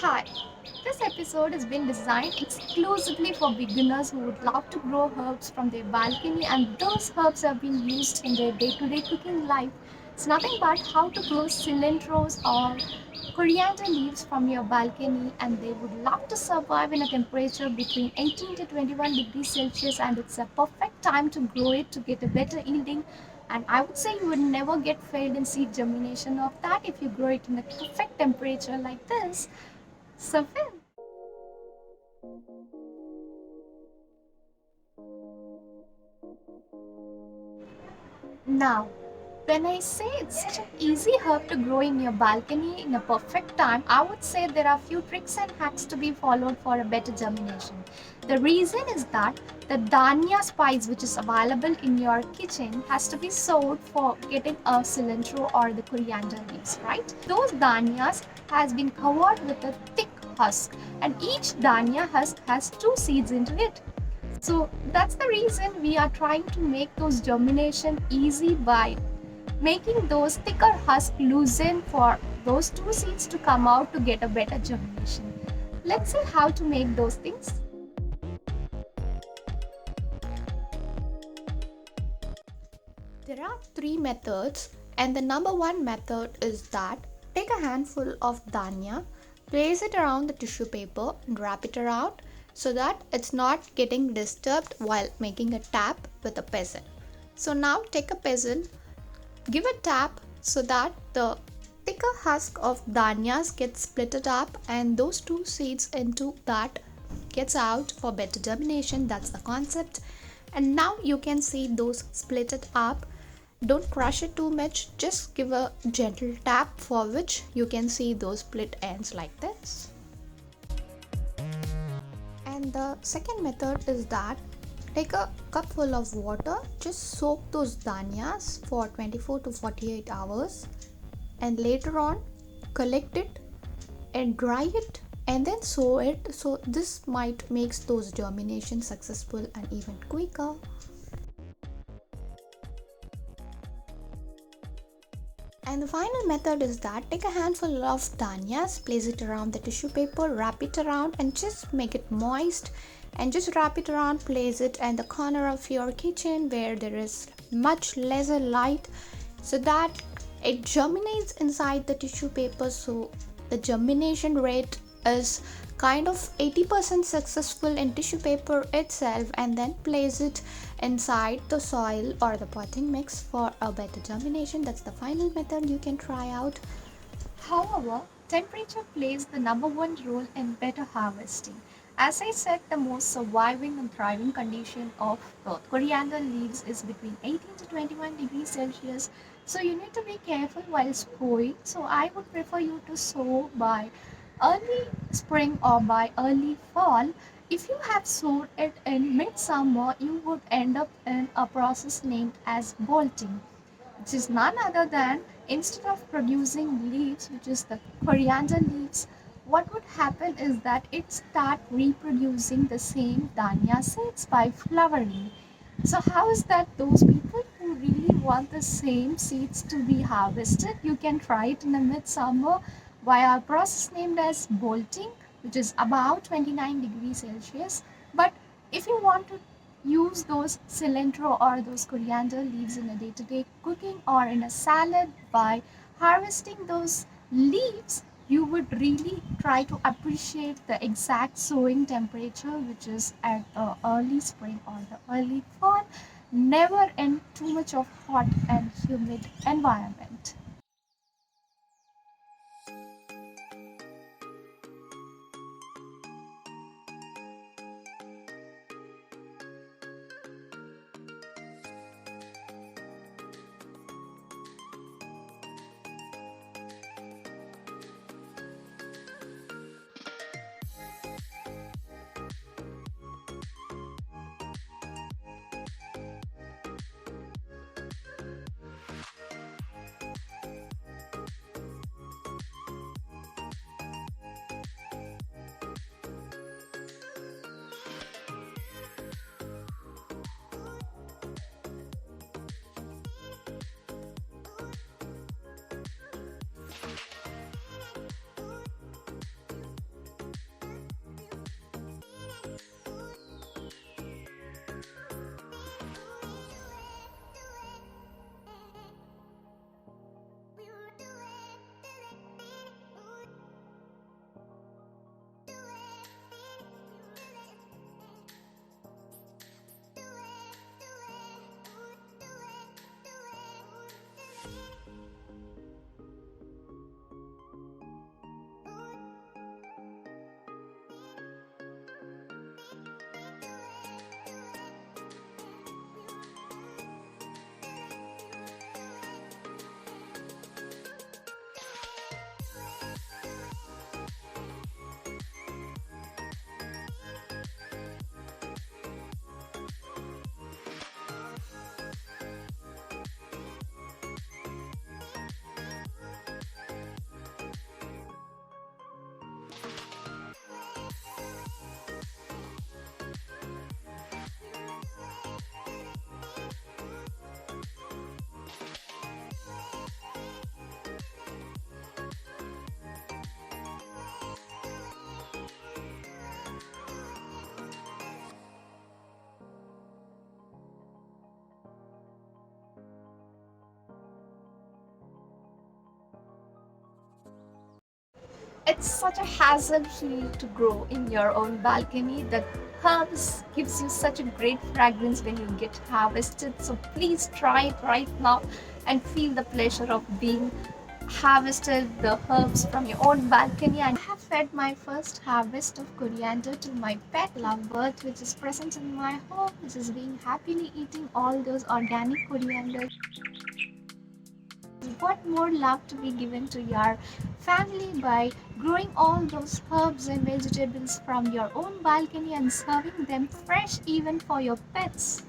Hi, this episode has been designed exclusively for beginners who would love to grow herbs from their balcony, and those herbs have been used in their day to day cooking life. It's nothing but how to grow cilantros or coriander leaves from your balcony, and they would love to survive in a temperature between 18 to 21 degrees Celsius, and it's a perfect time to grow it to get a better yielding. And I would say you would never get failed in seed germination of that if you grow it in a perfect temperature like this. So, now, when I say it's such an easy herb to grow in your balcony in a perfect time, I would say there are few tricks and hacks to be followed for a better germination. The reason is that the dhania spice which is available in your kitchen has to be sold for getting a cilantro or the coriander leaves, right? Those dhanias has been covered with a thick husk, and each dhania husk has two seeds into it. So that's the reason we are trying to make those germination easy by making those thicker husks loosen for those two seeds to come out to get a better germination. Let's see how to make those things. There are three methods, and the number one method is that take a handful of dhania, place it around the tissue paper, and wrap it around so that it's not getting disturbed while making a tap with a pestle. So now take a pestle, give a tap so that the thicker husk of dhanias gets splitted up and those two seeds into that gets out for better germination. That's the concept. And now you can see those splitted up. Don't crush it too much, just give a gentle tap for which you can see those split ends like this. And the second method is that take a cupful of water, just soak those dhanias for 24 to 48 hours, and later on collect it and dry it and then sow it. So this might makes those germination successful and even quicker. And the final method is that take a handful of dhanias, place it around the tissue paper, wrap it around and just make it moist, and just wrap it around, place it in the corner of your kitchen where there is much lesser light so that it germinates inside the tissue paper. So the germination rate is kind of 80% successful in tissue paper itself, and then place it inside the soil or the potting mix for a better germination. That's the final method you can try out. However, temperature plays the number one role in better harvesting. As I said, the most surviving and thriving condition of coriander leaves is between 18 to 21 degrees Celsius. So you need to be careful while sowing. So I would prefer you to sow by early spring or by early fall. If you have sowed it in midsummer, you would end up in a process named as bolting, which is none other than instead of producing leaves, which is the coriander leaves, what would happen is that it start reproducing the same dhania seeds by flowering. So how is that those people who really want the same seeds to be harvested, you can try it in the midsummer via a process named as bolting, which is about 29 degrees Celsius. But if you want to use those cilantro or those coriander leaves in a day-to-day cooking or in a salad by harvesting those leaves, you would really try to appreciate the exact sowing temperature, which is at the early spring or the early fall, never in too much of hot and humid environment. It's such a hassle-free to grow in your own balcony. The herbs gives you such a great fragrance when you get harvested. So please try it right now and feel the pleasure of being harvested the herbs from your own balcony. And I have fed my first harvest of coriander to my pet lovebird, which is present in my home, which is being happily eating all those organic coriander. What more love to be given to your family by growing all those herbs and vegetables from your own balcony and serving them fresh even for your pets?